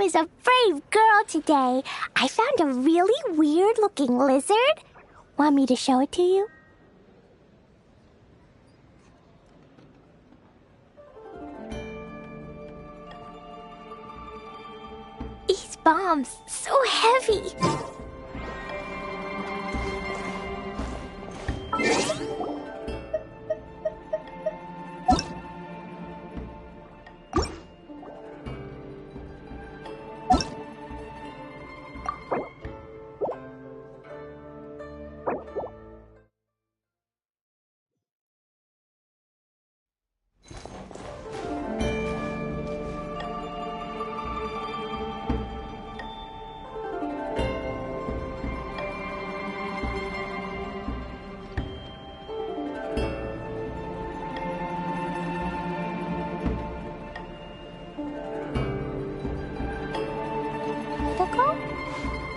was a brave girl today. I found a really weird-looking lizard. Want me to show it to you? These bombs, so heavy.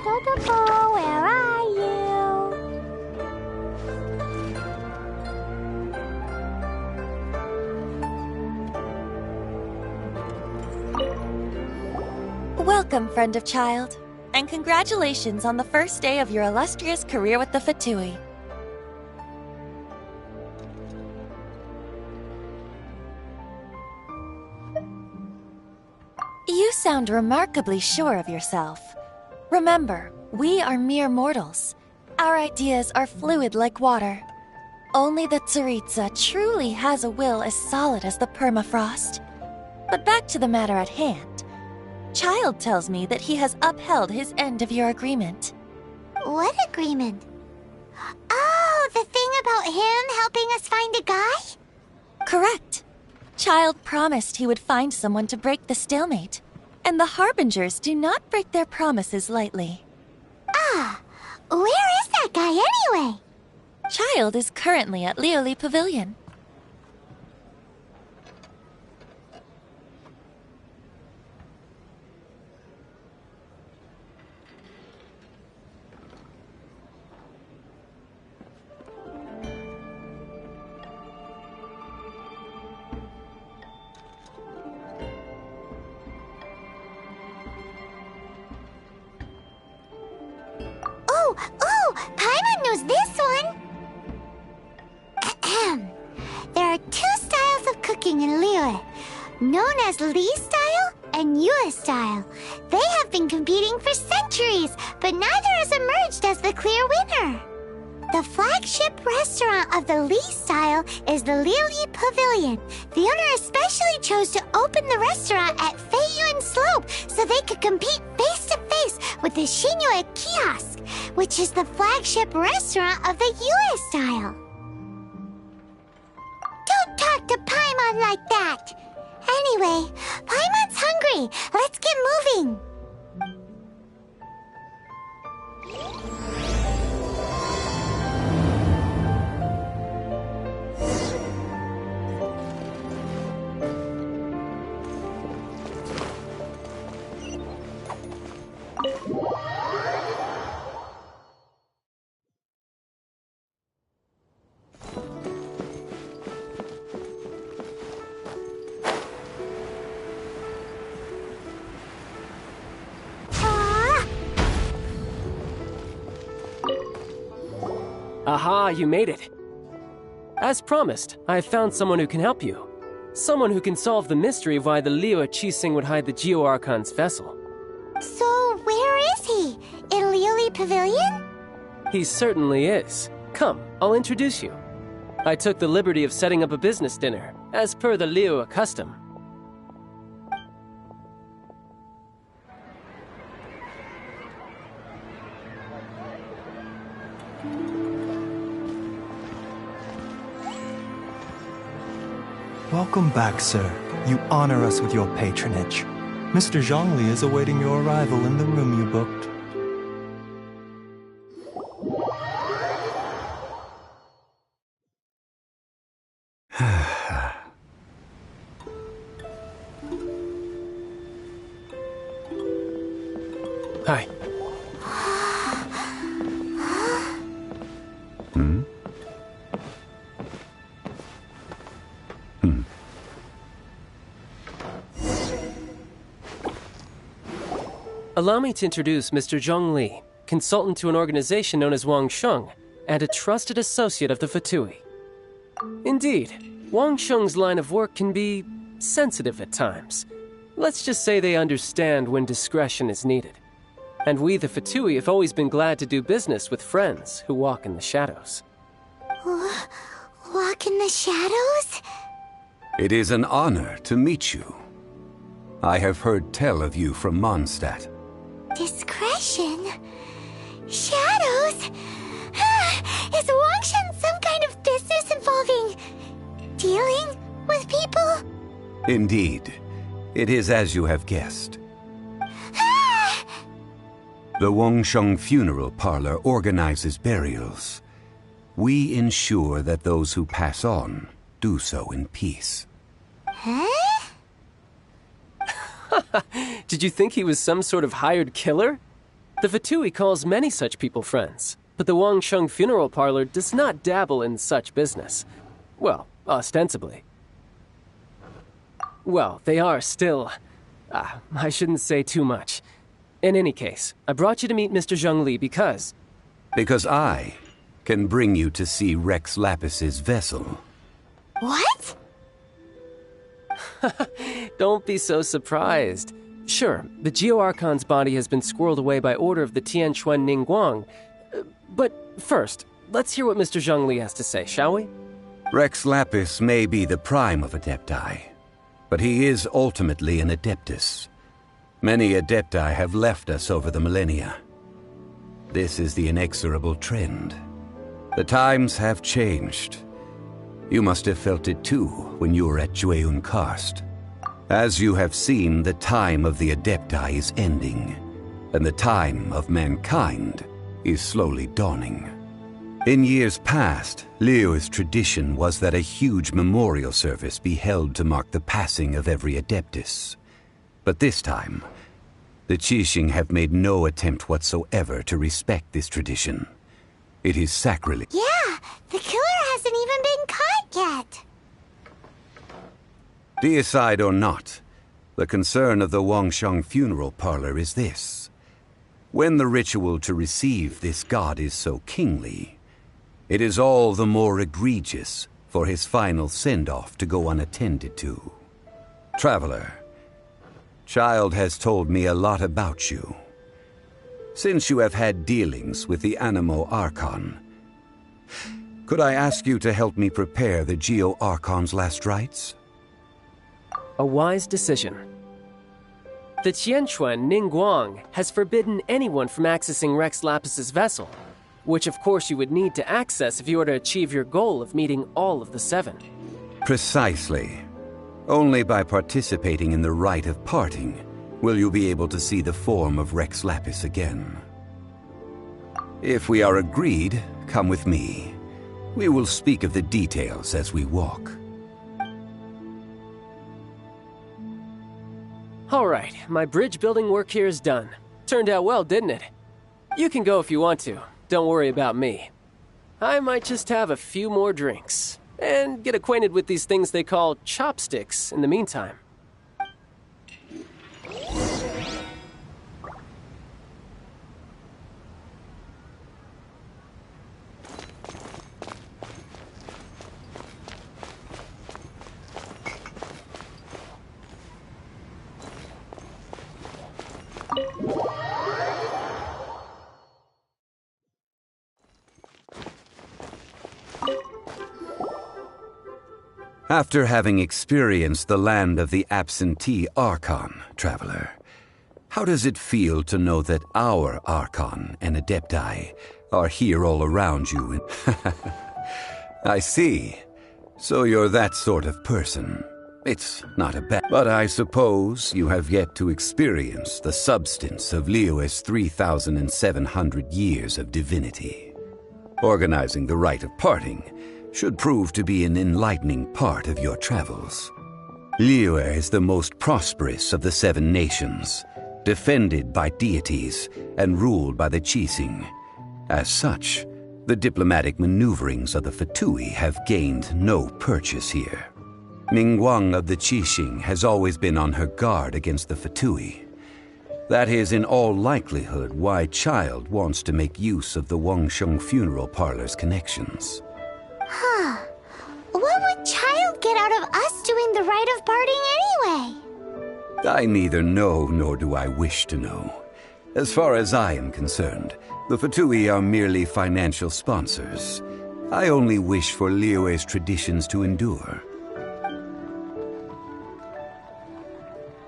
Totoko, where are you? Welcome, friend of child, and congratulations on the first day of your illustrious career with the Fatui. You sound remarkably sure of yourself. Remember, we are mere mortals. Our ideas are fluid like water. Only the Tsaritsa truly has a will as solid as the permafrost. But back to the matter at hand. Child tells me that he has upheld his end of your agreement. What agreement? Oh, the thing about him helping us find a guy? Correct. Child promised he would find someone to break the stalemate. And the Harbingers do not break their promises lightly. Ah, where is that guy anyway? Child is currently at Lioli Pavilion. Oh, Paimon knows this one! Ahem. There are two styles of cooking in Liyue, known as Li style and Yue style. They have been competing for centuries, but neither has emerged as the clear winner. The flagship restaurant of the Li style is the Lioli Pavilion. The owner especially chose to open the restaurant at Feiyuan Slope so they could compete face-to-face with the Shinyue Kiosk, which is the flagship restaurant of the Yue style. Don't talk to Paimon like that! Anyway, Paimon's hungry. Let's get moving. Aha, you made it. As promised, I have found someone who can help you. Someone who can solve the mystery of why the Liyue Qixing would hide the Geo Archon's vessel. So, where is he? In Lioli Pavilion? He certainly is. Come, I'll introduce you. I took the liberty of setting up a business dinner, as per the Liyue custom. Welcome back, sir. You honor us with your patronage. Mr. Zhongli is awaiting your arrival in the room you booked. Hi. Allow me to introduce Mr. Zhongli, consultant to an organization known as Wang Sheng, and a trusted associate of the Fatui. Indeed, Wang Sheng's line of work can be sensitive at times. Let's just say they understand when discretion is needed. And we, the Fatui, have always been glad to do business with friends who walk in the shadows. Walk in the shadows? It is an honor to meet you. I have heard tell of you from Mondstadt. Discretion? Shadows? Is Wangshan some kind of business involving dealing with people? Indeed. It is as you have guessed. The Wangsheng Funeral Parlor organizes burials. We ensure that those who pass on do so in peace. Huh? Did you think he was some sort of hired killer? The Fatui calls many such people friends, but the Wangsheng Funeral Parlor does not dabble in such business. Well, ostensibly. Well, they are still... I shouldn't say too much. In any case, I brought you to meet Mr. Zhongli because... Because I can bring you to see Rex Lapis's vessel. What? Don't be so surprised. Sure, the Geo-Archon's body has been squirreled away by order of the Tianquan Ningguang. But first, let's hear what Mr. Zhongli has to say, shall we? Rex Lapis may be the prime of Adepti, but he is ultimately an Adeptus. Many Adepti have left us over the millennia. This is the inexorable trend. The times have changed. You must have felt it too when you were at Jueyun Karst. As you have seen, the time of the Adepti is ending, and the time of mankind is slowly dawning. In years past, Liyue's tradition was that a huge memorial service be held to mark the passing of every Adeptus. But this time, the Qixing have made no attempt whatsoever to respect this tradition. It is sacrilege. Yeah, the killer hasn't even been caught yet. Deicide or not, the concern of the Wangsheng Funeral Parlor is this. When the ritual to receive this god is so kingly, it is all the more egregious for his final send-off to go unattended to. Traveler, Child has told me a lot about you. Since you have had dealings with the Animo Archon, could I ask you to help me prepare the Geo-Archon's last rites? A wise decision. The Tianquan Ningguang has forbidden anyone from accessing Rex Lapis's vessel, which of course you would need to access if you were to achieve your goal of meeting all of the seven. Precisely. Only by participating in the rite of parting will you be able to see the form of Rex Lapis again. If we are agreed, come with me. We will speak of the details as we walk. All right, my bridge building work here is done. Turned out well, didn't it? You can go if you want to. Don't worry about me. I might just have a few more drinks and get acquainted with these things they call chopsticks in the meantime. After having experienced the land of the absentee Archon, Traveler, how does it feel to know that our Archon and Adepti are here all around you? I see. So you're that sort of person. It's not a bad... But I suppose you have yet to experience the substance of Liyue's 3,700 years of divinity. Organizing the rite of parting should prove to be an enlightening part of your travels. Liyue is the most prosperous of the 7 nations, defended by deities and ruled by the Qixing. As such, the diplomatic maneuverings of the Fatui have gained no purchase here. Ningguang of the Qixing has always been on her guard against the Fatui. That is in all likelihood why Child wants to make use of the Wangsheng funeral parlor's connections. Huh. What would Child get out of us doing the rite of parting anyway? I neither know nor do I wish to know. As far as I am concerned, the Fatui are merely financial sponsors. I only wish for Liyue's traditions to endure.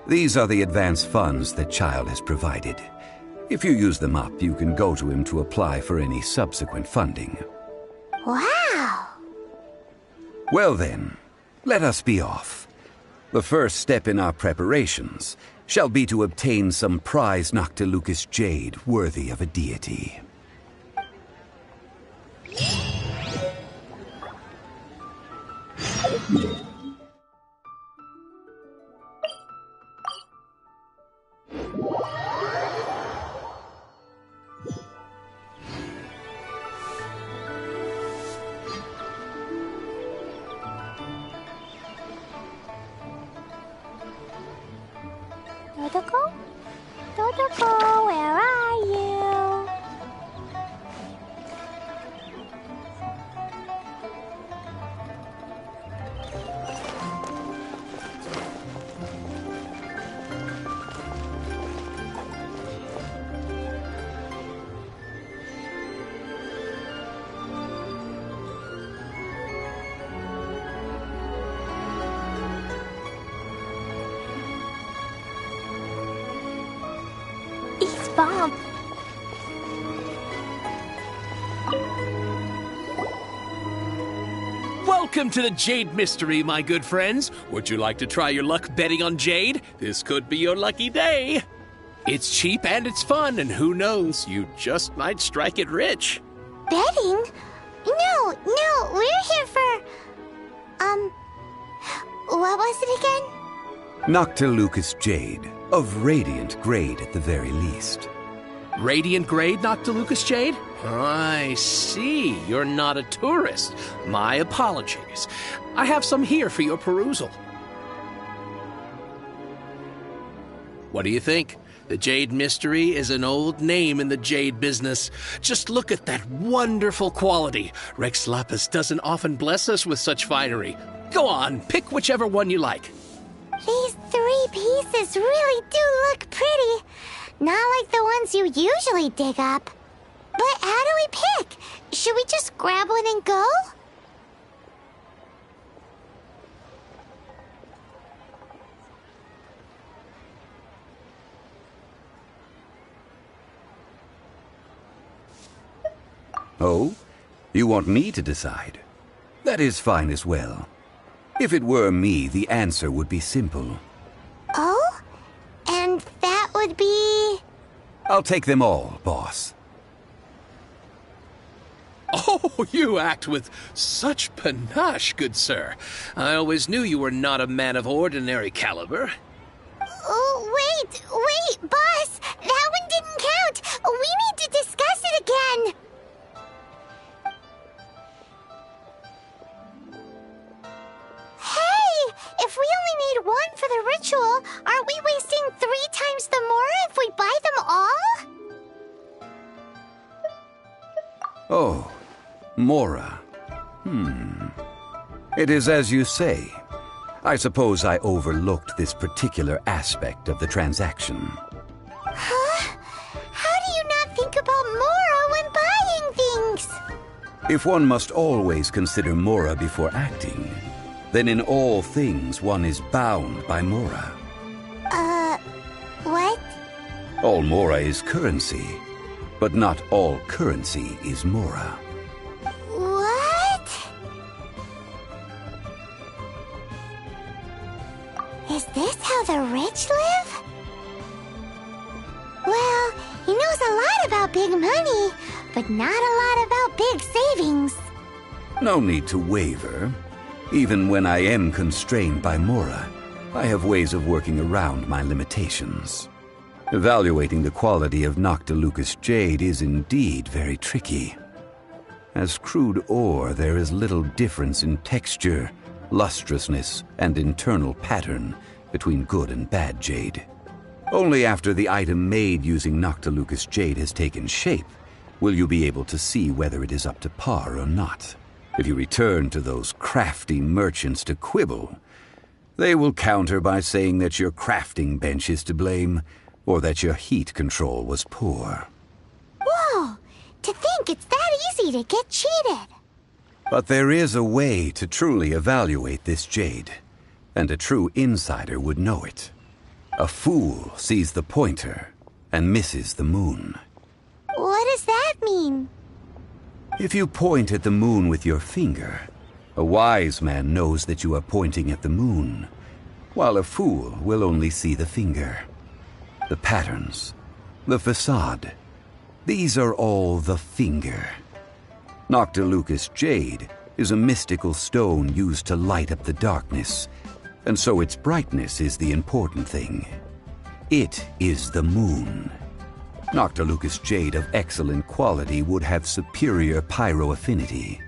These are the advance funds that Child has provided. If you use them up, you can go to him to apply for any subsequent funding. Wow! Well then, let us be off. The first step in our preparations shall be to obtain some prize Noctilucous jade worthy of a deity. Dodoko? Dodoko, where are you? Bomb. Welcome to the Jade Mystery, my good friends. Would you like to try your luck betting on Jade? This could be your lucky day. It's cheap and it's fun, and who knows, you just might strike it rich. Betting? No, we're here for... what was it again? Noctilucous jade, of radiant grade at the very least. Radiant grade, Noctilucous jade? I see. You're not a tourist. My apologies. I have some here for your perusal. What do you think? The Jade Mystery is an old name in the jade business. Just look at that wonderful quality. Rex Lapis doesn't often bless us with such finery. Go on, pick whichever one you like. These 3 pieces really do look pretty. Not like the ones you usually dig up. But how do we pick? Should we just grab one and go? Oh? You want me to decide? That is fine as well. If it were me, the answer would be simple. Oh? And that would be... I'll take them all, boss. Oh, you act with such panache, good sir. I always knew you were not a man of ordinary caliber. Oh, wait, boss! That one didn't count! We need to discuss it again! Hey! If we only need one for the ritual, aren't we wasting 3 times the Mora if we buy them all? Oh, Mora. It is as you say. I suppose I overlooked this particular aspect of the transaction. Huh? How do you not think about Mora when buying things? If one must always consider Mora before acting, then in all things one is bound by Mora. What? All Mora is currency, but not all currency is Mora. What? Is this how the rich live? Well, he knows a lot about big money, but not a lot about big savings. No need to waver. Even when I am constrained by Mora, I have ways of working around my limitations. Evaluating the quality of Noctilucous jade is indeed very tricky. As crude ore, there is little difference in texture, lustrousness, and internal pattern between good and bad jade. Only after the item made using Noctilucous Jade has taken shape will you be able to see whether it is up to par or not. If you return to those crafty merchants to quibble, they will counter by saying that your crafting bench is to blame, or that your heat control was poor. Whoa! To think it's that easy to get cheated! But there is a way to truly evaluate this jade, and a true insider would know it. A fool sees the pointer and misses the moon. What does that mean? If you point at the moon with your finger, a wise man knows that you are pointing at the moon, while a fool will only see the finger. The patterns, the facade, these are all the finger. Noctilucous Jade is a mystical stone used to light up the darkness, and so its brightness is the important thing. It is the moon. Noctilucous Jade of excellent quality would have superior pyro affinity.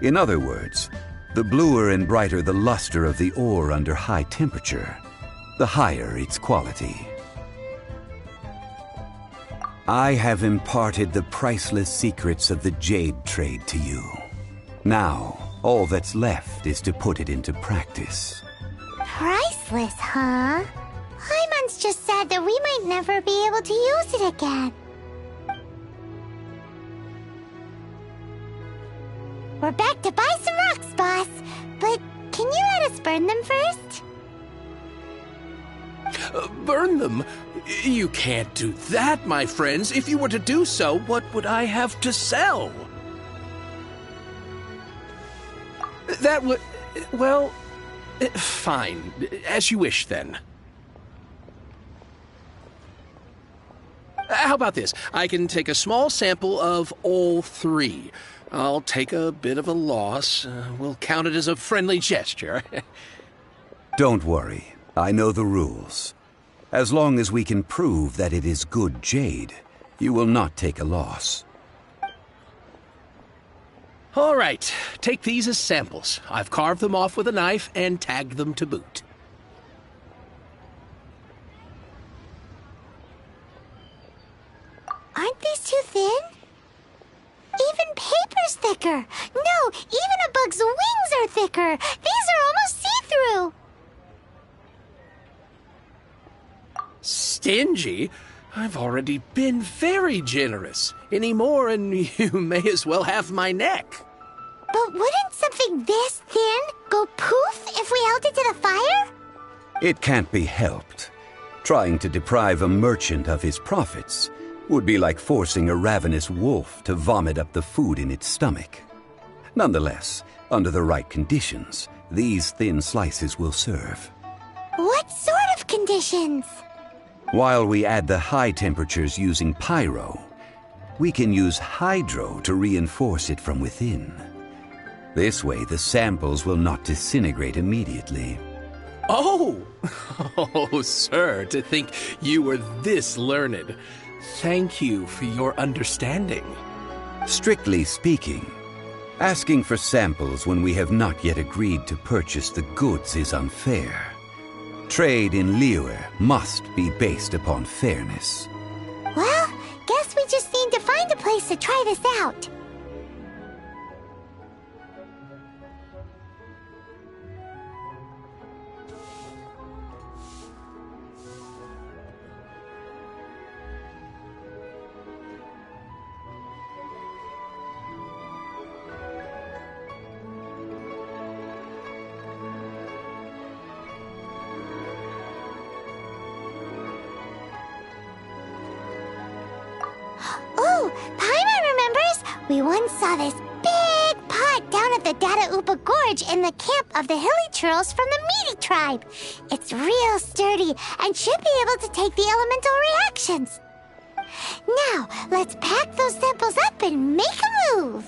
In other words, the bluer and brighter the luster of the ore under high temperature, the higher its quality. I have imparted the priceless secrets of the jade trade to you. Now, all that's left is to put it into practice. Priceless, huh? Hyman's just said that we might never be able to use it again. We're back to buy some rocks, boss. But can you let us burn them first? Burn them? You can't do that, my friends. If you were to do so, what would I have to sell? That would... well... fine. As you wish, then. How about this? I can take a small sample of all three. I'll take a bit of a loss. We'll count it as a friendly gesture. Don't worry. I know the rules. As long as we can prove that it is good jade, you will not take a loss. All right. Take these as samples. I've carved them off with a knife and tagged them to boot. Aren't these too thin? Even paper's thicker. No, even a bug's wings are thicker. These are almost see-through. Stingy? I've already been very generous. Any more and you may as well have my neck. But wouldn't something this thin go poof if we held it to the fire? It can't be helped. Trying to deprive a merchant of his profits would be like forcing a ravenous wolf to vomit up the food in its stomach. Nonetheless, under the right conditions, these thin slices will serve. What sort of conditions? While we add the high temperatures using pyro, we can use hydro to reinforce it from within. This way, the samples will not disintegrate immediately. Oh! Oh, sir, to think you were this learned. Thank you for your understanding. Strictly speaking, asking for samples when we have not yet agreed to purchase the goods is unfair. Trade in Liyue must be based upon fairness. Well, guess we just need to find a place to try this out. Oh, Paimon remembers! We once saw this big pot down at the Data Upa Gorge in the camp of the Hilly Churls from the Meaty tribe. It's real sturdy and should be able to take the elemental reactions. Now, let's pack those samples up and make a move.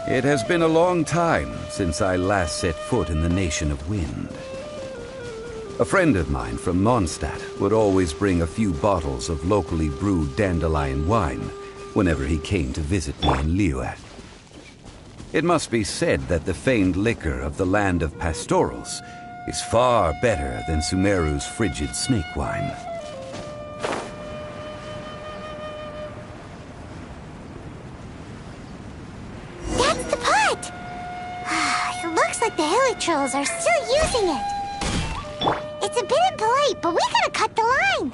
It has been a long time since I last set foot in the Nation of Wind. A friend of mine from Mondstadt would always bring a few bottles of locally brewed dandelion wine whenever he came to visit me in Liyue. It must be said that the famed liquor of the land of pastorals is far better than Sumeru's frigid snake wine. That's the pot! It looks like the hilly trolls are still using it. It's a bit impolite, but we gotta cut the line.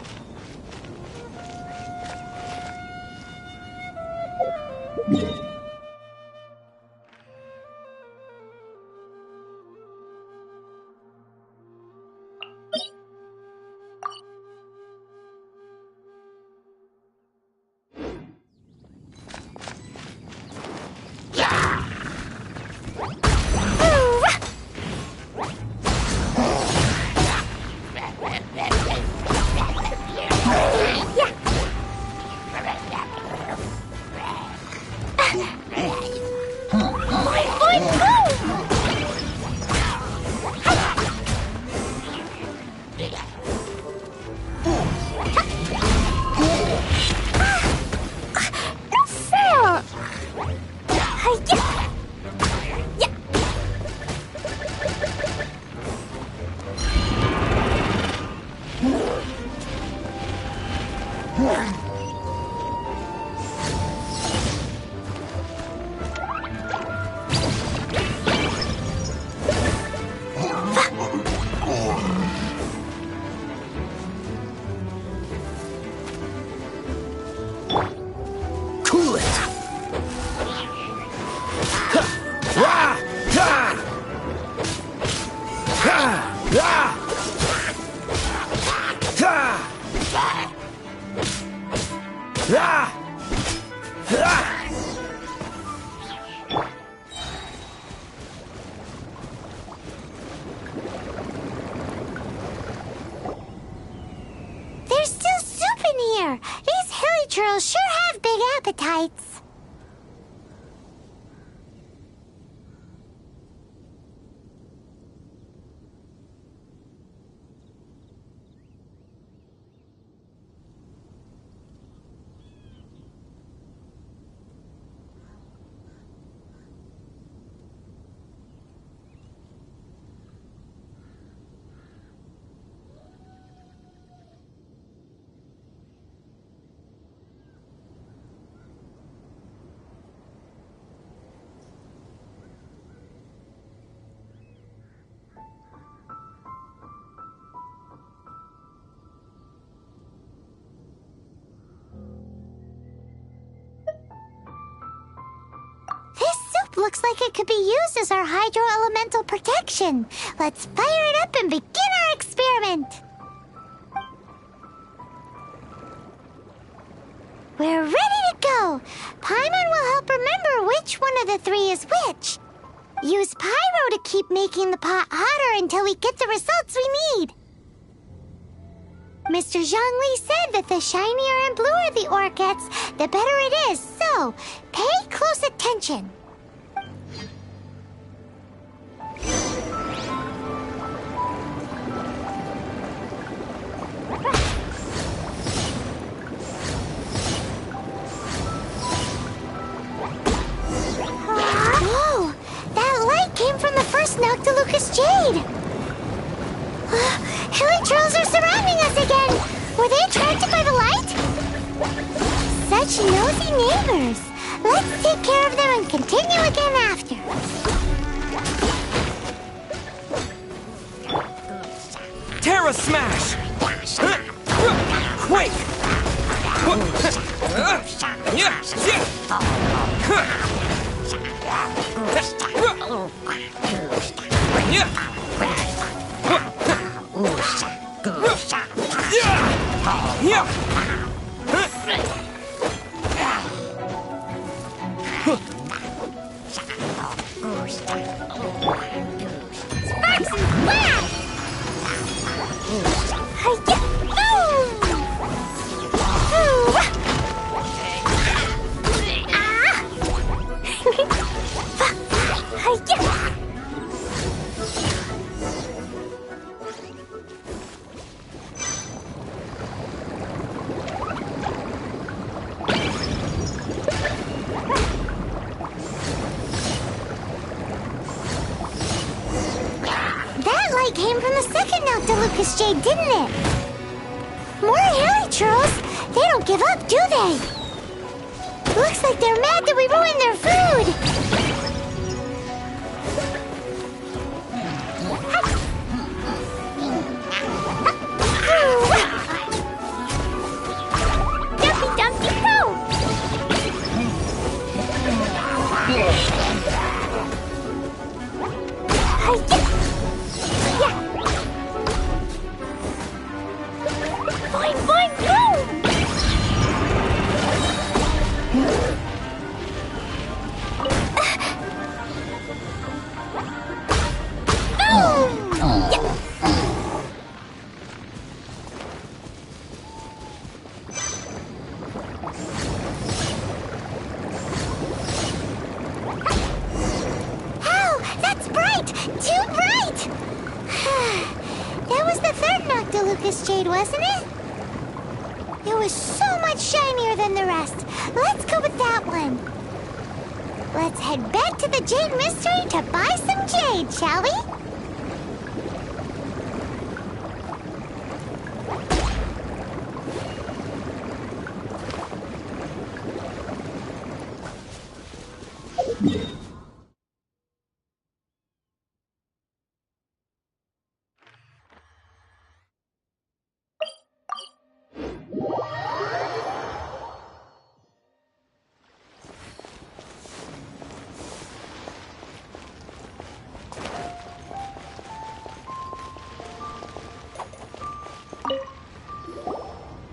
There's still soup in here. These hilly trolls sure have big appetites. Looks like it could be used as our hydro-elemental protection. Let's fire it up and begin our experiment. We're ready to go. Paimon will help remember which one of the three is which. Use pyro to keep making the pot hotter until we get the results we need. Mr. Zhongli said that the shinier and bluer the ore gets, the better it is. So, pay close attention. Whoa! That light came from the first Noctilucous Jade! Hilly trolls are surrounding us again! Were they attracted by the light? Such nosy neighbors! Let's take care of them and continue again after. Terra Smash! Quake! Sparks and flash! Noctilucous Jade, didn't it? More helichurls? They don't give up, do they? Looks like they're mad that we ruined their food! Dumpy Dumpty Go! Fine, fine, go! Noctilucous Jade, wasn't it? It was so much shinier than the rest. Let's go with that one. Let's head back to the Jade Mystery to buy some jade, shall we?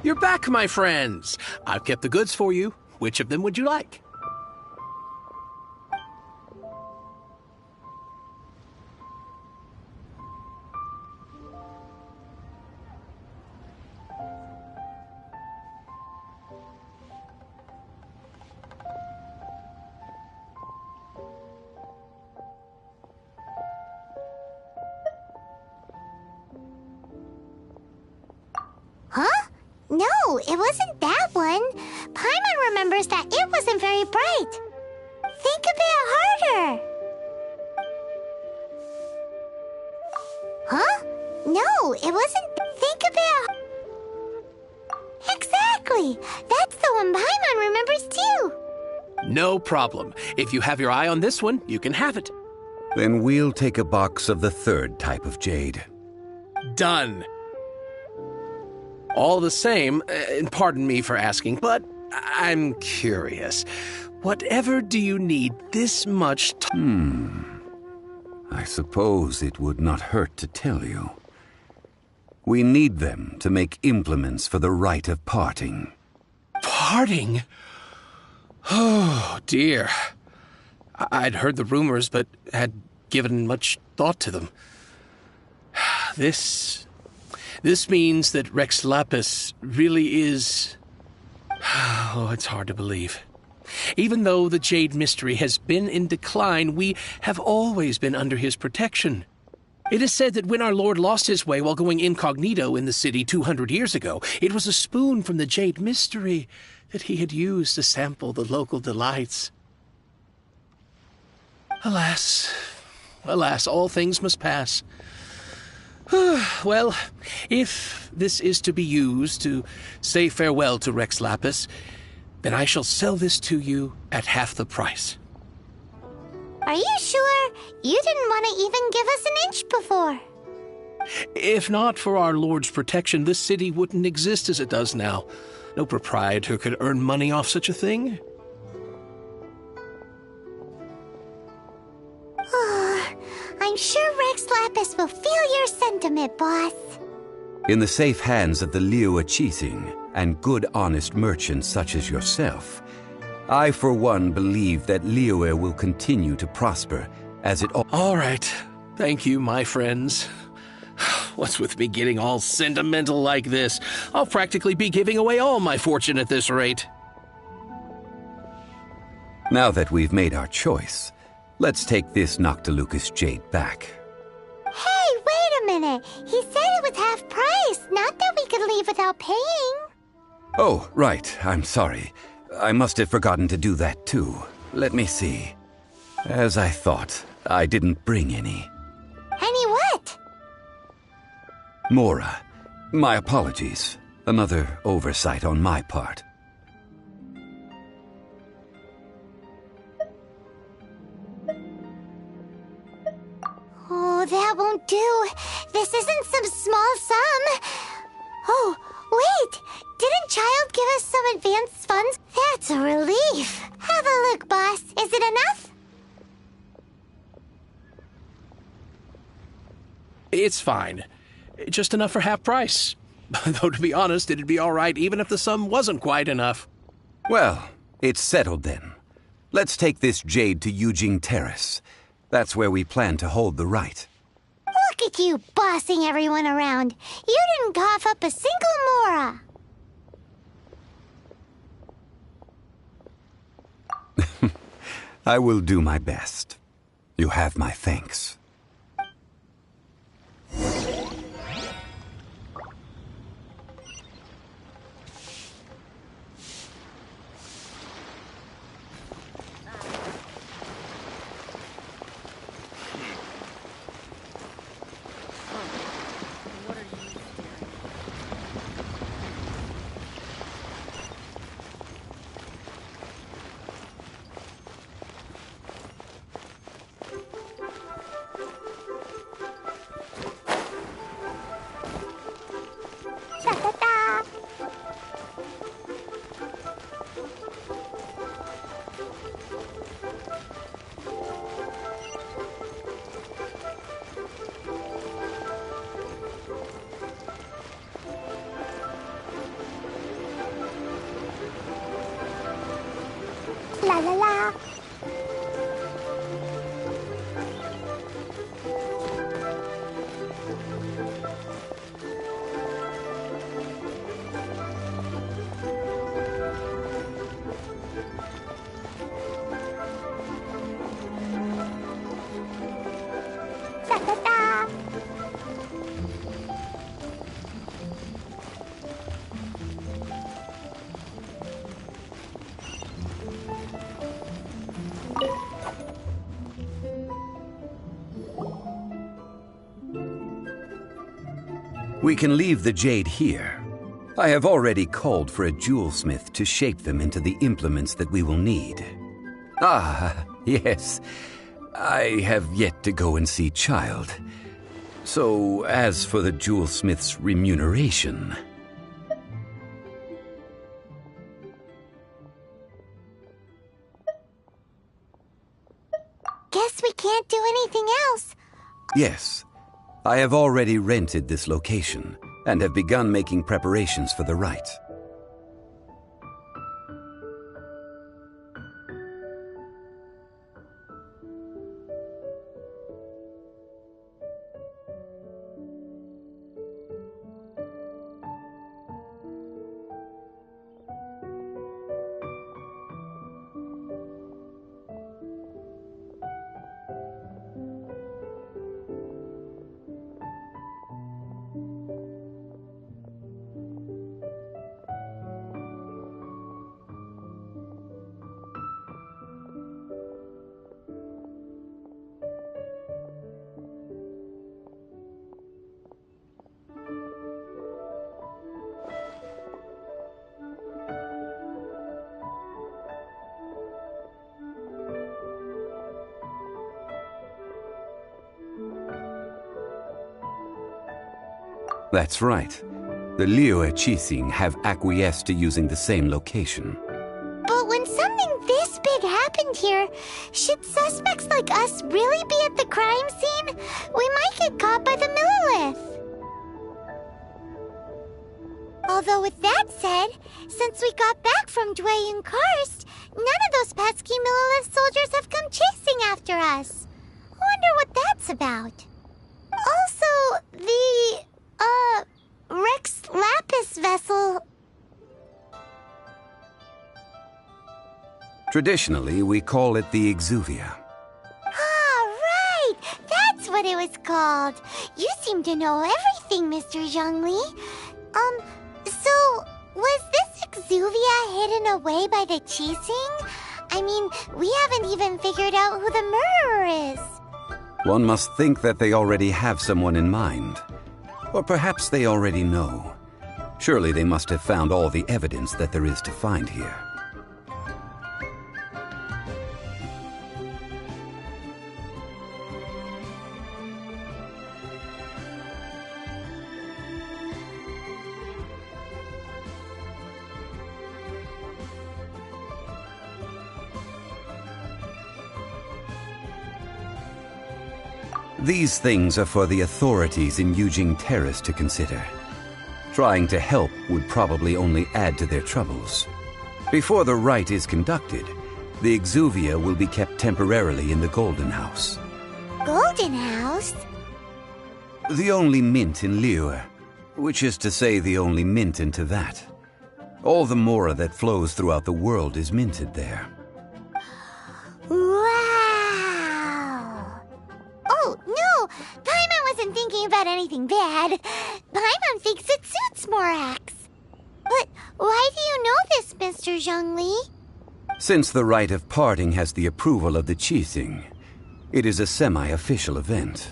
You're back, my friends. I've kept the goods for you. Which of them would you like? Huh? No, it wasn't that one. Paimon remembers that it wasn't very bright. Think a bit harder. Huh? No, it wasn't. Think a bit. Exactly. That's the one Paimon remembers too. No problem. If you have your eye on this one, you can have it. Then we'll take a box of the third type of jade. Done. All the same, and pardon me for asking, but I'm curious. Whatever do you need this much time? I suppose it would not hurt to tell you. We need them to make implements for the rite of parting. Parting? Oh, dear. I'd heard the rumors, but had given much thought to them. This means that Rex Lapis really is... Oh, it's hard to believe. Even though the Jade Mystery has been in decline, we have always been under his protection. It is said that when our Lord lost his way while going incognito in the city 200 years ago, it was a spoon from the Jade Mystery that he had used to sample the local delights. Alas, all things must pass. Well, if this is to be used to say farewell to Rex Lapis, then I shall sell this to you at half the price. Are you sure? You didn't want to even give us an inch before. If not for our Lord's protection, this city wouldn't exist as it does now. No proprietor could earn money off such a thing. I'm sure Rex Lapis will feel your sentiment, boss. In the safe hands of the Liyue Qixing and good honest merchants such as yourself, I for one believe that Liyue will continue to prosper as it... All right. Thank you, my friends. What's with me getting all sentimental like this? I'll practically be giving away all my fortune at this rate. Now that we've made our choice, let's take this Noctilucous Jade back. Hey, wait a minute. He said it was half price, not that we could leave without paying. Oh, right. I'm sorry. I must have forgotten to do that too. Let me see. As I thought, I didn't bring any. Any what? Mora, my apologies. Another oversight on my part. Oh, that won't do. This isn't some small sum. Oh, wait! Didn't Child give us some advanced funds? That's a relief. Have a look, boss. Is it enough? It's fine. Just enough for half price. Though, to be honest, it'd be all right even if the sum wasn't quite enough. Well, it's settled then. Let's take this jade to Yujing Terrace. That's where we plan to hold the rite. Look at you bossing everyone around. You didn't cough up a single mora. I will do my best. You have my thanks. Ta-ta-ta. La la la. Ta-ta-ta. We can leave the jade here. I have already called for a jewelsmith to shape them into the implements that we will need. Ah, yes. I have yet to go and see Child. So, as for the jewelsmith's remuneration... Guess we can't do anything else. Yes, I have already rented this location and have begun making preparations for the rite. That's right. The Liyue Qixing have acquiesced to using the same location. But when something this big happened here, should suspects like us really be at the crime scene? We might get caught by the Millilith. Although with that said, since we got back from Dwayne Karst, none of those pesky Millilith soldiers have come chasing after us. Wonder what that's about. Also, the, Rex Lapis vessel... Traditionally, we call it the Exuvia. Ah, right! That's what it was called. You seem to know everything, Mr. Zhongli. So, was this Exuvia hidden away by the Qixing? I mean, we haven't even figured out who the murderer is. One must think that they already have someone in mind. Or perhaps they already know. Surely they must have found all the evidence that there is to find here. These things are for the authorities in Yujing Terrace to consider. Trying to help would probably only add to their troubles. Before the rite is conducted, the Exuvia will be kept temporarily in the Golden House. Golden House? The only mint in Liyue, which is to say the only mint in Teyvat. All the mora that flows throughout the world is minted there. Wow! Oh, no! Paimon wasn't thinking about anything bad. Paimon thinks it suits Morax. But why do you know this, Mr. Zhongli? Since the rite of parting has the approval of the Qixing, it is a semi-official event.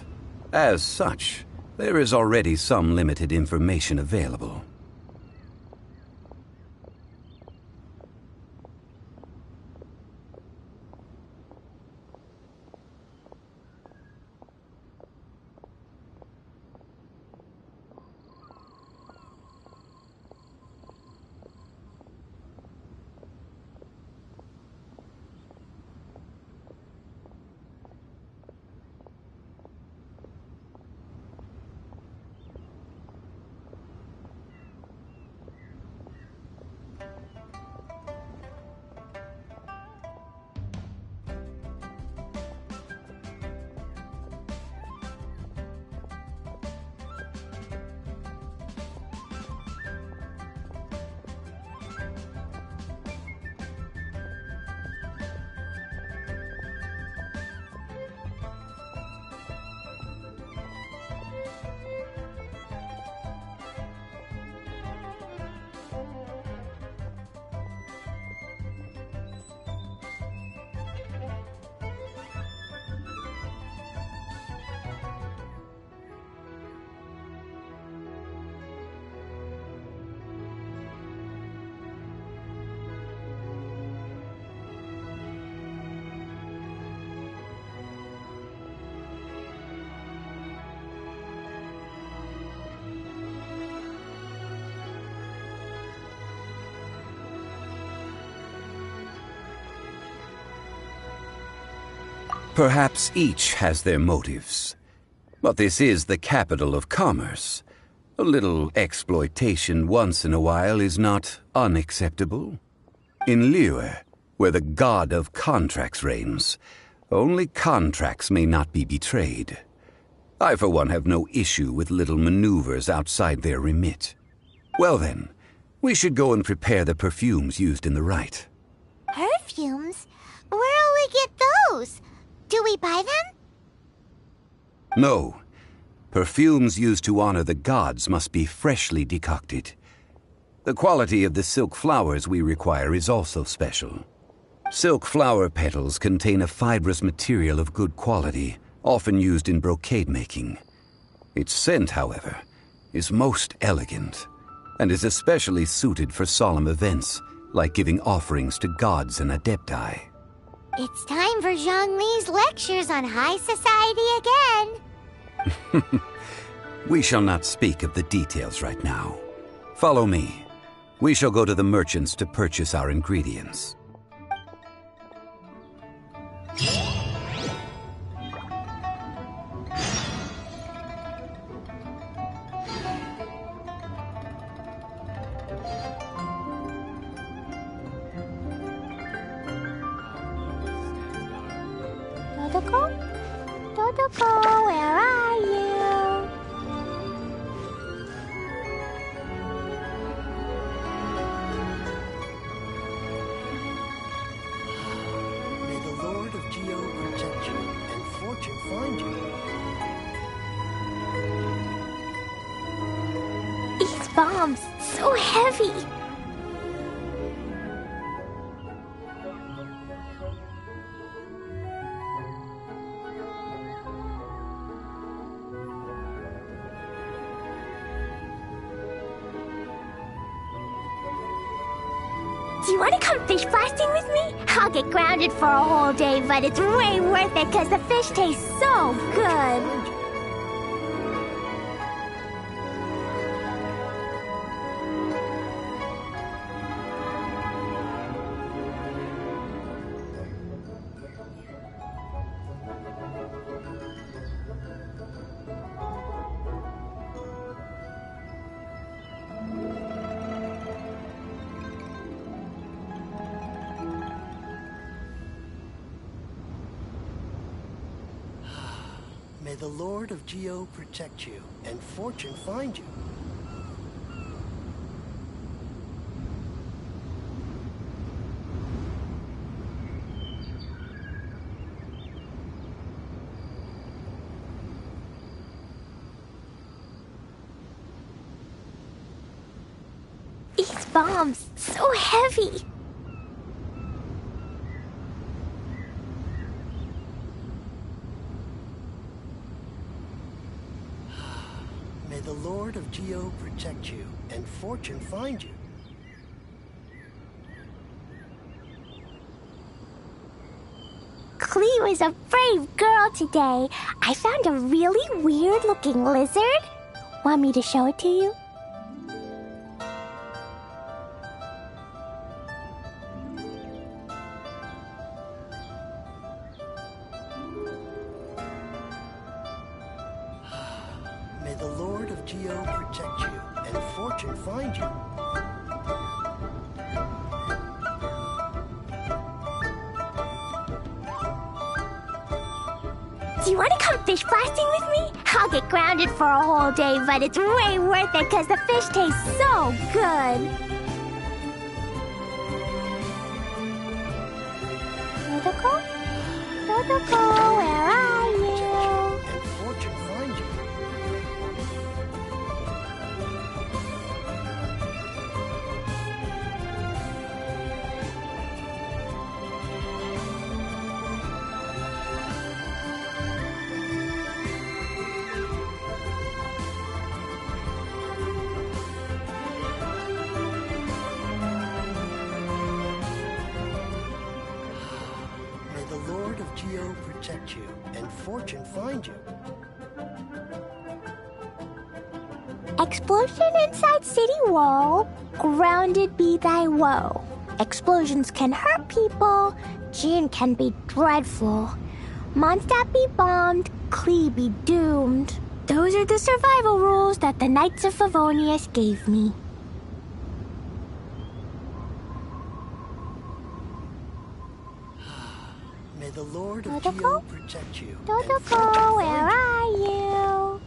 As such, there is already some limited information available. Perhaps each has their motives. But this is the capital of commerce. A little exploitation once in a while is not unacceptable. In Liyue, where the god of contracts reigns, only contracts may not be betrayed. I, for one, have no issue with little maneuvers outside their remit. Well then, we should go and prepare the perfumes used in the rite. Perfumes? Where'll we get those? Do we buy them? No. Perfumes used to honor the gods must be freshly decocted. The quality of the silk flowers we require is also special. Silk flower petals contain a fibrous material of good quality, often used in brocade making. Its scent, however, is most elegant, and is especially suited for solemn events, like giving offerings to gods and adepti. It's time for Zhongli's lectures on high society again. We shall not speak of the details right now. Follow me. We shall go to the merchants to purchase our ingredients. Dodoko? Dodoko, where are you? May the Lord of Geo protect you and fortune find you. These bombs, so heavy. Do you want to come fish blasting with me? I'll get grounded for a whole day, but it's way worth it because the fish taste so good. May the Lord of Geo protect you, and fortune find you. These bombs, so heavy. May the Lord of Geo protect you, and fortune find you. Cleo is a brave girl today. I found a really weird-looking lizard. Want me to show it to you? May the Lord of Geo protect you, and fortune find you. Do you want to come fish blasting with me? I'll get grounded for a whole day, but it's way worth it because the fish taste so good. Protocol? Protocol, where are you? And fortune find you. May the Lord of Geo protect you, and fortune find you. Explosion inside city wall. Grounded be thy woe. Explosions can hurt people. June can be dreadful. Mondstadt be bombed. Klee be doomed. Those are the survival rules that the Knights of Favonius gave me. May the Lord of Protocol? Geo protect you. and Protocol, fortune where find you. are you?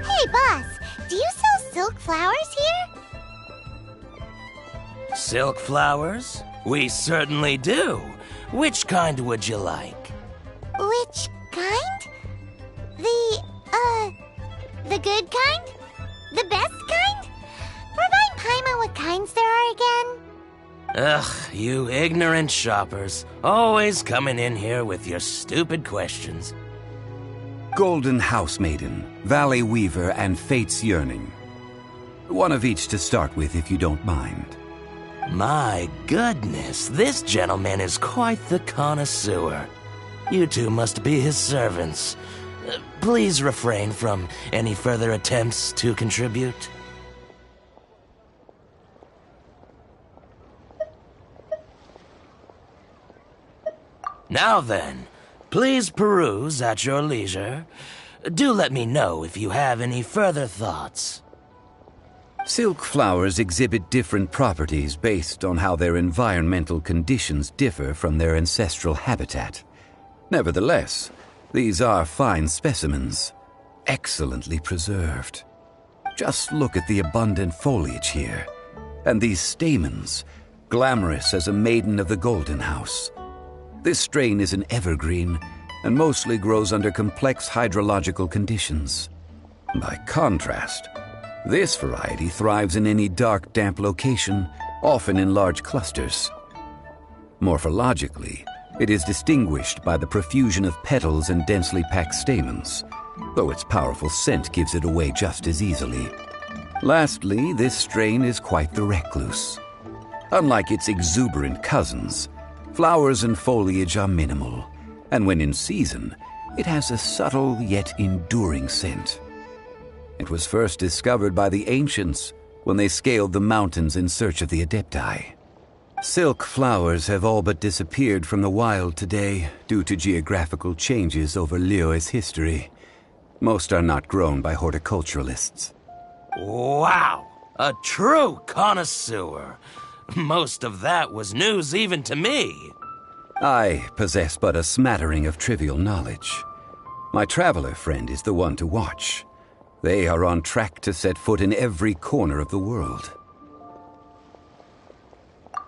Hey, boss, do you sell silk flowers here? Silk flowers? We certainly do. Which kind would you like? Which kind? The good kind? The best kind? Remind Paimon what kinds there are again. Ugh, you ignorant shoppers. Always coming in here with your stupid questions. Golden Housemaiden, Valley Weaver, and Fate's Yearning. One of each to start with, if you don't mind. My goodness, this gentleman is quite the connoisseur. You two must be his servants. Please refrain from any further attempts to contribute. Now then, please peruse at your leisure. Do let me know if you have any further thoughts. Silk flowers exhibit different properties based on how their environmental conditions differ from their ancestral habitat. Nevertheless, these are fine specimens, excellently preserved. Just look at the abundant foliage here, and these stamens, glamorous as a maiden of the Golden House. This strain is an evergreen and mostly grows under complex hydrological conditions. By contrast, this variety thrives in any dark, damp location, often in large clusters. Morphologically, it is distinguished by the profusion of petals and densely packed stamens, though its powerful scent gives it away just as easily. Lastly, this strain is quite the recluse. Unlike its exuberant cousins, flowers and foliage are minimal, and when in season, it has a subtle yet enduring scent. It was first discovered by the ancients when they scaled the mountains in search of the Adepti. Silk flowers have all but disappeared from the wild today due to geographical changes over Liyue's history. Most are not grown by horticulturalists. Wow! A true connoisseur. Most of that was news even to me. I possess but a smattering of trivial knowledge. My traveler friend is the one to watch. They are on track to set foot in every corner of the world.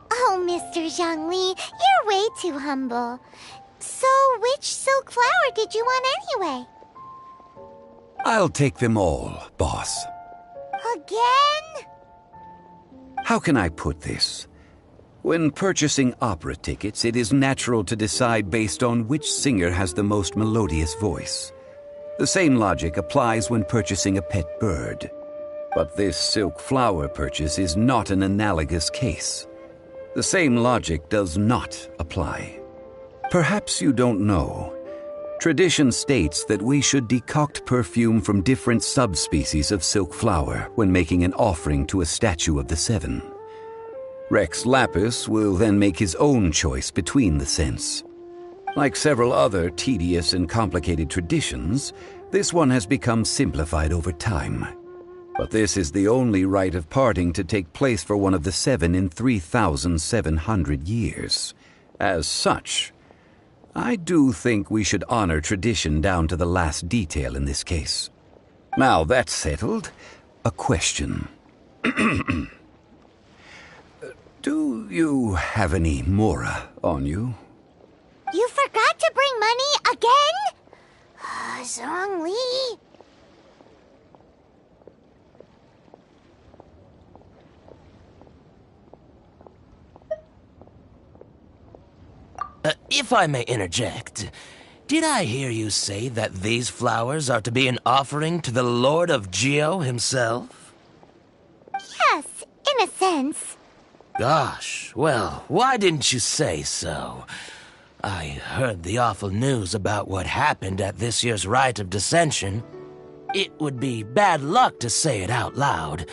Oh, Mr. Zhongli, you're way too humble. So, which silk flower did you want anyway? I'll take them all, boss. Again? How can I put this? When purchasing opera tickets, it is natural to decide based on which singer has the most melodious voice. The same logic applies when purchasing a pet bird. But this silk flower purchase is not an analogous case. The same logic does not apply. Perhaps you don't know. Tradition states that we should decoct perfume from different subspecies of silk flower when making an offering to a statue of the seven. Rex Lapis will then make his own choice between the scents. Like several other tedious and complicated traditions, this one has become simplified over time. But this is the only rite of parting to take place for one of the seven in 3,700 years. As such, I do think we should honor tradition down to the last detail in this case. Now that's settled, a question. Do you have any mora on you? You forgot to bring money again? Zhongli. If I may interject, did I hear you say that these flowers are to be an offering to the Lord of Geo himself? Yes, in a sense. Gosh, well, why didn't you say so? I heard the awful news about what happened at this year's Rite of Dissension. It would be bad luck to say it out loud,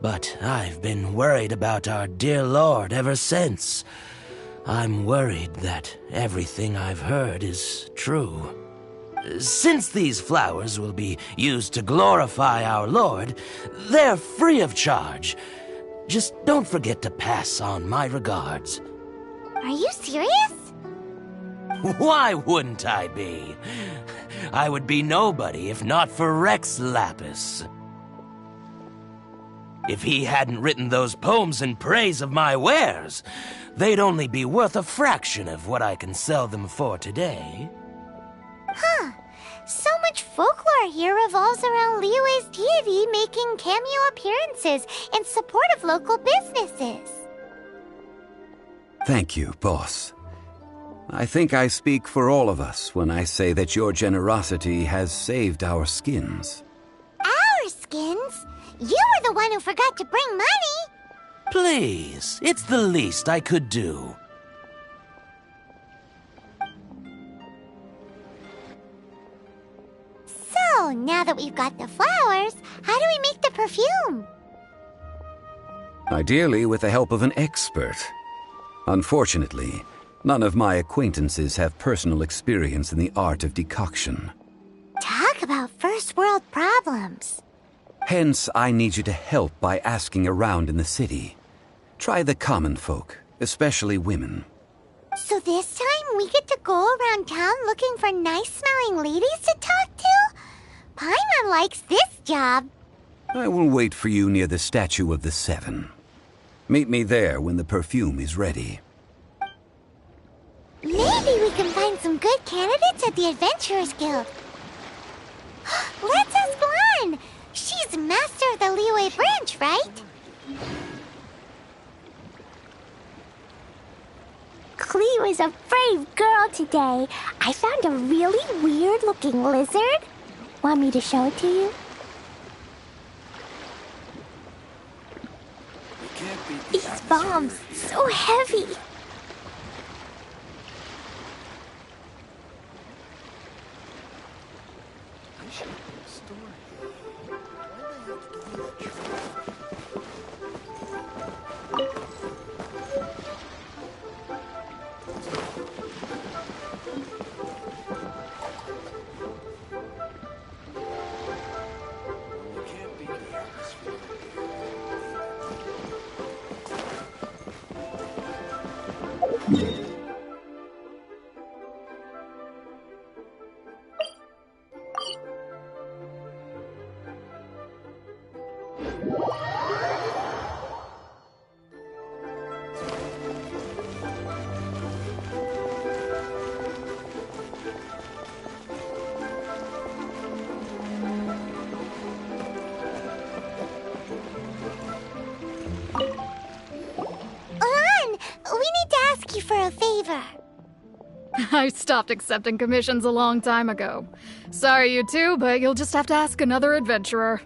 but I've been worried about our dear Lord ever since. I'm worried that everything I've heard is true. Since these flowers will be used to glorify our Lord, they're free of charge. Just don't forget to pass on my regards. Are you serious? Why wouldn't I be? I would be nobody if not for Rex Lapis. If he hadn't written those poems in praise of my wares, they'd only be worth a fraction of what I can sell them for today. Huh. So much folklore here revolves around Liyue's deity making cameo appearances in support of local businesses. Thank you, boss. I think I speak for all of us when I say that your generosity has saved our skins. Our skins? You were the one who forgot to bring money. Please, it's the least I could do. So, now that we've got the flowers, how do we make the perfume? Ideally with the help of an expert. Unfortunately, none of my acquaintances have personal experience in the art of decoction. Talk about first world problems. Hence, I need you to help by asking around in the city. Try the common folk, especially women. So this time we get to go around town looking for nice-smelling ladies to talk to? Paimon likes this job. I will wait for you near the Statue of the Seven. Meet me there when the perfume is ready. Maybe we can find some good candidates at the Adventurers Guild. Let's ask Lan. She's master of the Liyue branch, right? Klee was a brave girl today. I found a really weird-looking lizard. Want me to show it to you? These bombs, so heavy. For a favor. I stopped accepting commissions a long time ago. Sorry, you two, but you'll just have to ask another adventurer.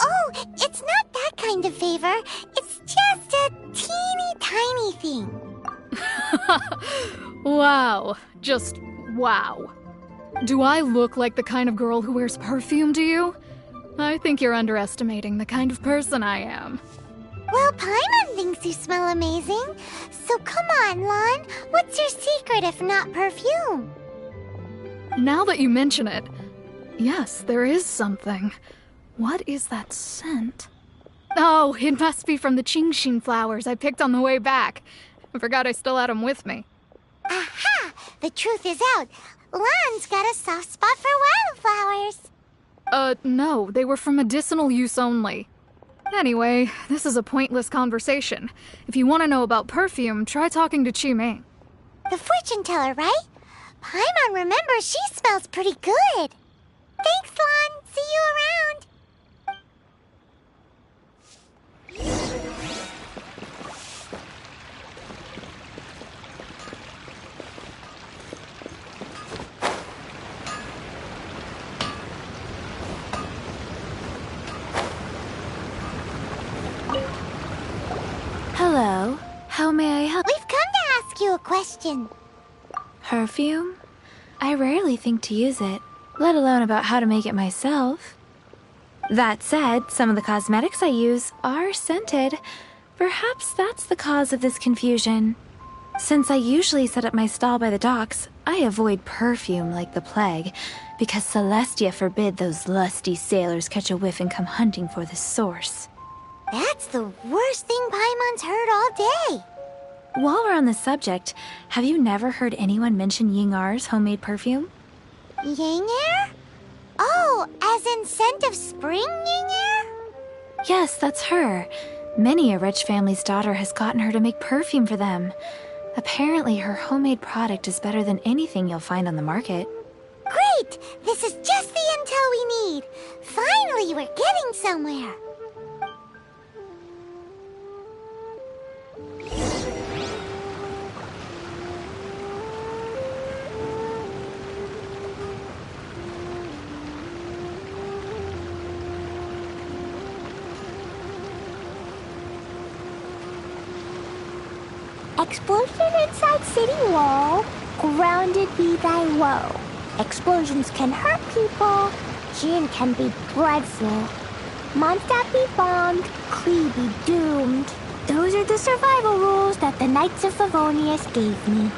Oh, it's not that kind of favor. It's just a teeny tiny thing. Wow. Just wow. Do I look like the kind of girl who wears perfume to you? I think you're underestimating the kind of person I am. Well, Paimon thinks you smell amazing. So come on, Lan. What's your secret if not perfume? Now that you mention it, yes, there is something. What is that scent? Oh, it must be from the Genshin flowers I picked on the way back. I forgot I still had them with me. Aha! The truth is out. Lan's got a soft spot for wildflowers. No, they were for medicinal use only. Anyway, this is a pointless conversation. If you want to know about perfume, try talking to Qimei. The fortune teller, right? Paimon remembers she smells pretty good. Thanks, Lan. See you around. Hello. How may I help? We've come to ask you a question. Perfume? I rarely think to use it, let alone about how to make it myself. That said, some of the cosmetics I use are scented. Perhaps that's the cause of this confusion. Since I usually set up my stall by the docks, I avoid perfume like the plague, because Celestia forbid those lusty sailors catch a whiff and come hunting for the source. That's the worst thing Paimon's heard all day. While we're on the subject, have you never heard anyone mention Yingar's homemade perfume? Yingar? Oh, as in scent of spring Yingar? Yes, that's her. Many a rich family's daughter has gotten her to make perfume for them. Apparently, her homemade product is better than anything you'll find on the market. Great! This is just the intel we need. Finally, we're getting somewhere. Explosion inside city wall, grounded be thy woe. Explosions can hurt people, Jin can be dreadful. Mondstadt be bombed, Klee be doomed. Those are the survival rules that the Knights of Favonius gave me.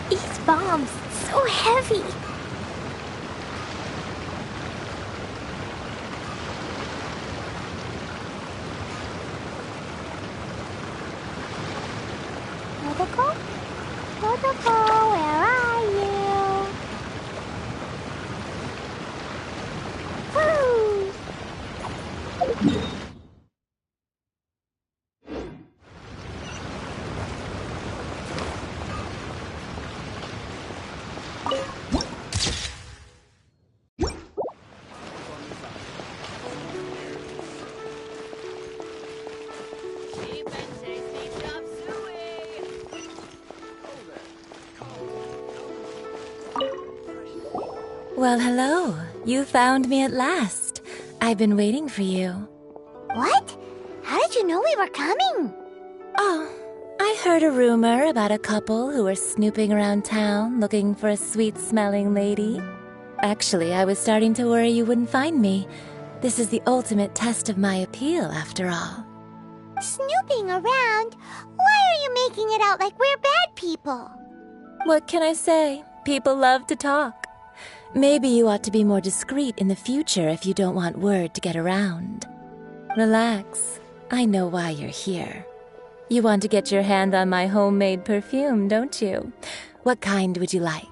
These bombs, so heavy. Well, hello. You found me at last. I've been waiting for you. What? How did you know we were coming? Oh, I heard a rumor about a couple who were snooping around town looking for a sweet-smelling lady. Actually, I was starting to worry you wouldn't find me. This is the ultimate test of my appeal, after all. Snooping around? Why are you making it out like we're bad people? What can I say? People love to talk. Maybe you ought to be more discreet in the future if you don't want word to get around. Relax. I know why you're here. You want to get your hand on my homemade perfume, don't you? What kind would you like?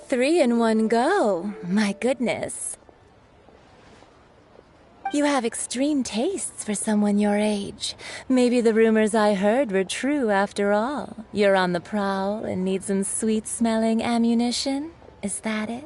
Three in one go. My goodness. You have extreme tastes for someone your age. Maybe the rumors I heard were true after all. You're on the prowl and need some sweet-smelling ammunition? Is that it?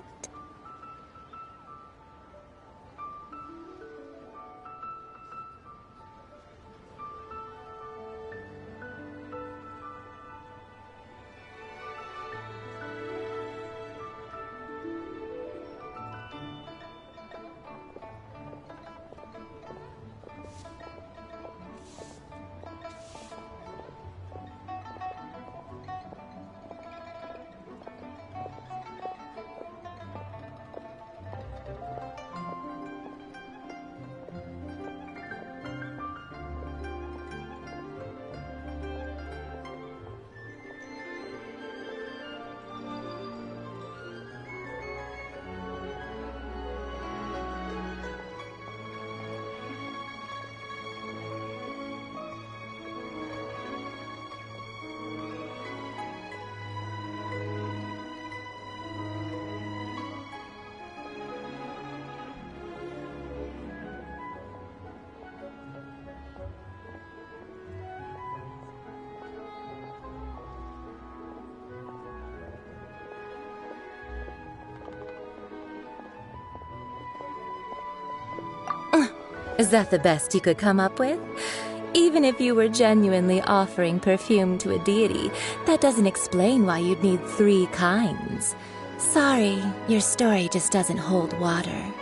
Is that the best you could come up with? Even if you were genuinely offering perfume to a deity, that doesn't explain why you'd need 3 kinds. Sorry, your story just doesn't hold water.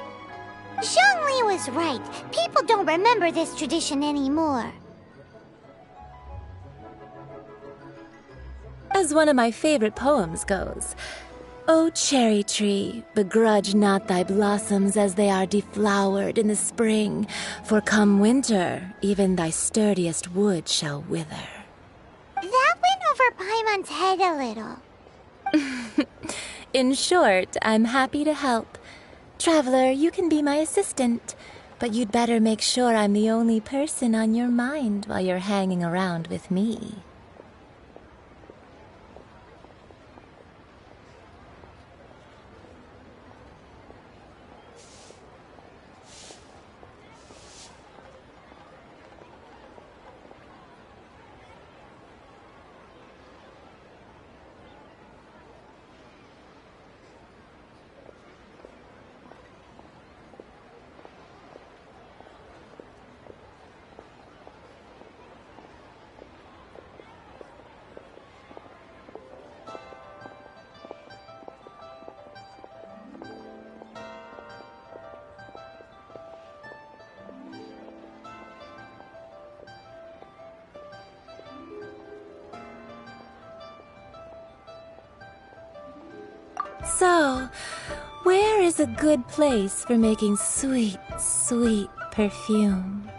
Zhongli was right. People don't remember this tradition anymore. As one of my favorite poems goes, O cherry tree, begrudge not thy blossoms as they are deflowered in the spring, for come winter, even thy sturdiest wood shall wither. That went over Paimon's head a little. In short, I'm happy to help. Traveler, you can be my assistant, but you'd better make sure I'm the only person on your mind while you're hanging around with me. So, where is a good place for making sweet, sweet perfume?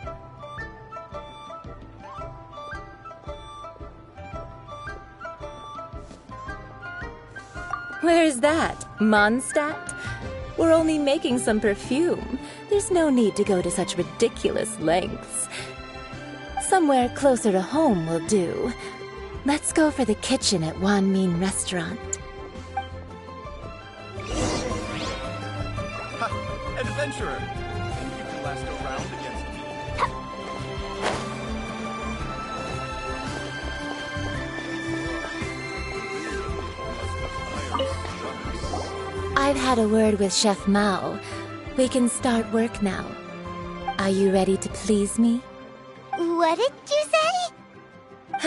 Where's that? Mondstadt? We're only making some perfume. There's no need to go to such ridiculous lengths. Somewhere closer to home will do. Let's go for the kitchen at Wan Min Restaurant. Adventurer! Think you can last a round against me? I've had a word with Chef Mao. We can start work now. Are you ready to please me? What did you say?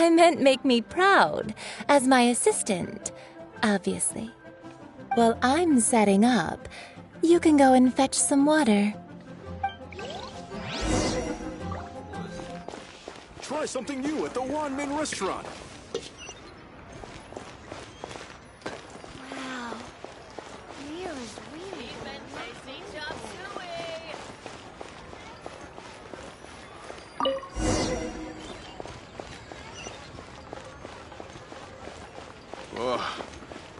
I meant make me proud, as my assistant, obviously. While I'm setting up, you can go and fetch some water. Try something new at the Wan Min Restaurant. Wow. Leo is really Whoa.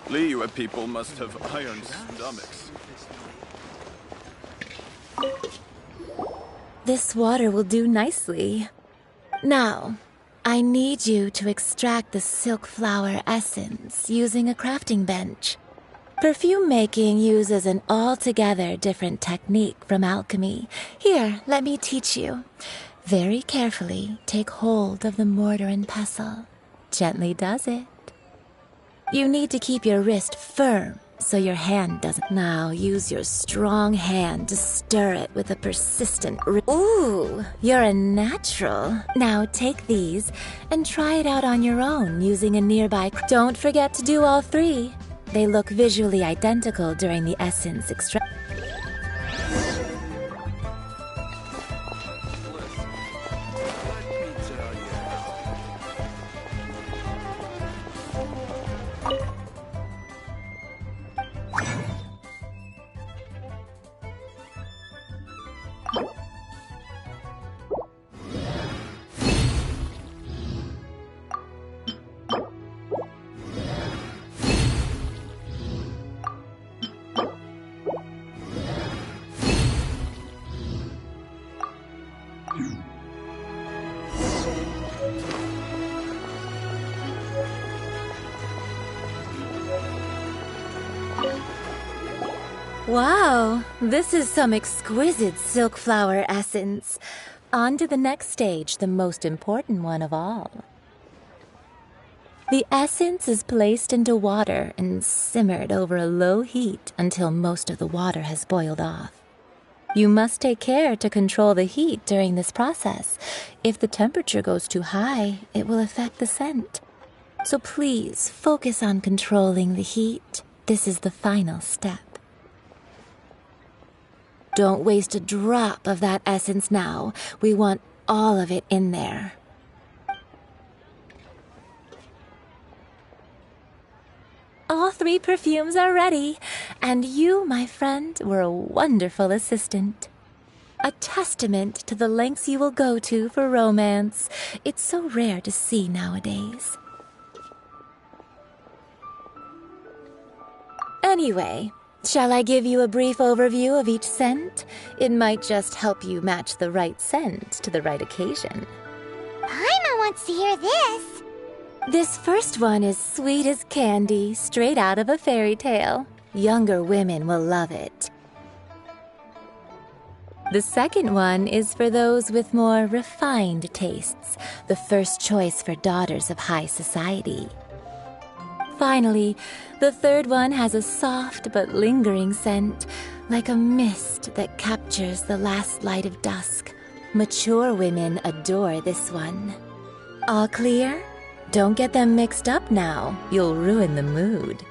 Liyue people must have iron stomachs. This water will do nicely. Now, I need you to extract the silk flower essence using a crafting bench. Perfume making uses an altogether different technique from alchemy. Here, let me teach you. Very carefully, take hold of the mortar and pestle. Gently does it. You need to keep your wrist firm so your hand doesn't. Now use your strong hand to stir it with a persistent. Ooh, you're a natural. Now take these and try it out on your own using a nearby. Don't forget to do all three. They look visually identical during the essence extraction. Wow, this is some exquisite silk flower essence. On to the next stage, the most important one of all. The essence is placed into water and simmered over a low heat until most of the water has boiled off. You must take care to control the heat during this process. If the temperature goes too high, it will affect the scent. So please focus on controlling the heat. This is the final step. Don't waste a drop of that essence now. We want all of it in there. all 3 perfumes are ready, and you, my friend, were a wonderful assistant. A testament to the lengths you will go to for romance. It's so rare to see nowadays. Anyway, shall I give you a brief overview of each scent? It might just help you match the right scent to the right occasion. Paimon wants to hear this. This first one is sweet as candy, straight out of a fairy tale. Younger women will love it. The second one is for those with more refined tastes, the first choice for daughters of high society. Finally, the third one has a soft but lingering scent, like a mist that captures the last light of dusk. Mature women adore this one. All clear? Don't get them mixed up now. You'll ruin the mood.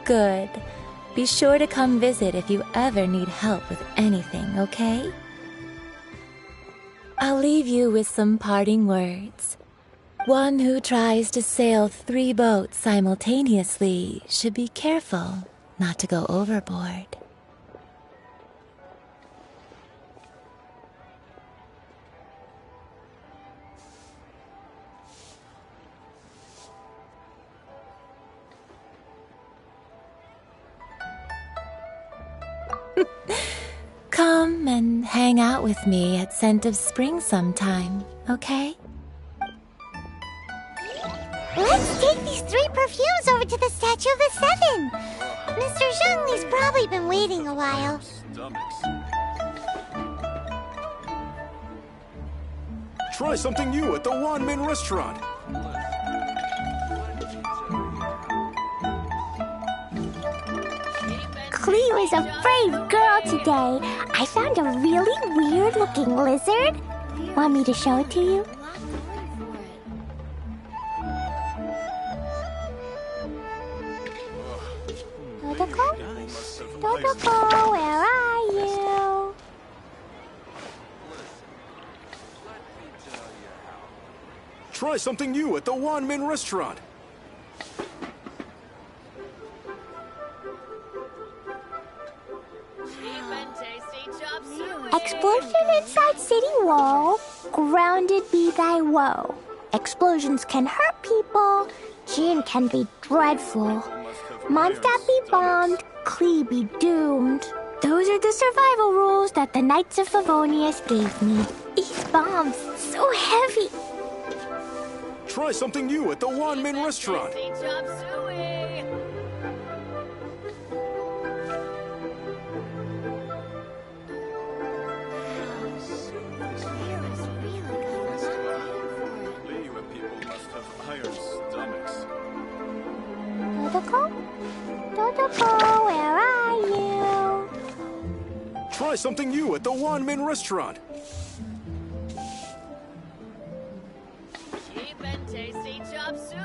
Good. Be sure to come visit if you ever need help with anything, okay? I'll leave you with some parting words. One who tries to sail 3 boats simultaneously should be careful not to go overboard. Come and hang out with me at Scent of Spring sometime, okay? Let's take these 3 perfumes over to the Statue of the Seven. Mr. Zhongli's probably been waiting a while. Try something new at the Wanmin restaurant. Cleo is a brave girl today. I found a really weird-looking lizard. Want me to show it to you? Dodoko? Dodoko, where are you? Try something new at the Wanmin restaurant. Explosion inside city wall, grounded be thy woe. Explosions can hurt people, Jin can be dreadful. Mondstadt be bombed, Klee be doomed. Those are the survival rules that the Knights of Favonius gave me. These bombs, so heavy. Try something new at the Wanmin restaurant. Dodoko? Dodoko, where are you? Try something new at the Wanmin restaurant. Cheap and tasty chop suey!